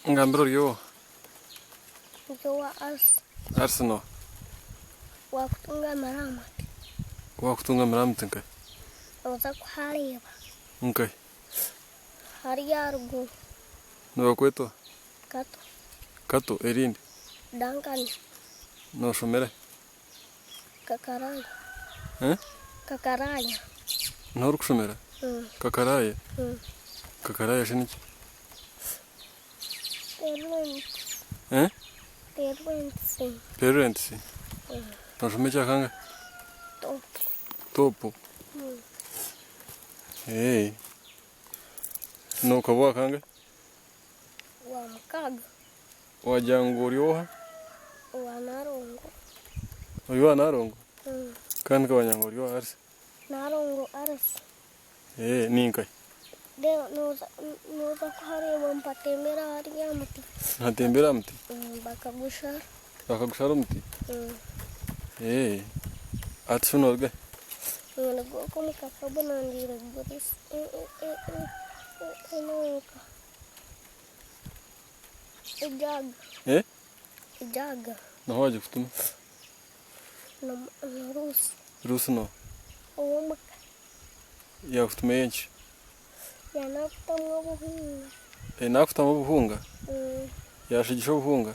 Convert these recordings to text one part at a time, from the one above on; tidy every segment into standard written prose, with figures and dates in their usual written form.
Ngambiro yo. Jowa Arsenal. wakutunga maramati. Wakutunga maramati nkai. Oza kuhariba. Nkai. Hariyarugu. No kweto. Kato. Kato erindi. Dankani. No shumere. Kakaraya. Kakaraya. No rukushumera. Kakaraya. Kakaraya shiniki. Parents. No shumecha kanga. Topo. Hey. No kabwa kanga. Wa mkaga. Wajangu urioha. Wa narongo. Urioha narongo. Kandi kawanyangu urioha arsi. Narongo arsi. Hey, ninkai. De noza kuhariba mpatembera hariya muti. Natembera mti. Bakagushara. Bakagushara mti. Hey. Atsunorga. Ngego ko mikakabona ndira guris. Enoka. Ijaga. Ijaga. No waje kutuma. No rusi. Rusi no. Omuka. Ya kutuma yenchi. Yanakutamwa buhunga. Nakutama buhunga. Yashigisha buhunga.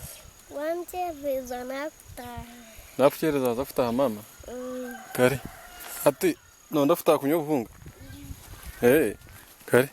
Wanchereza nakuta. Nakuchereza zafuta mama. Kare. Ati no ndafuta kunywa buhunga. Hey, kare.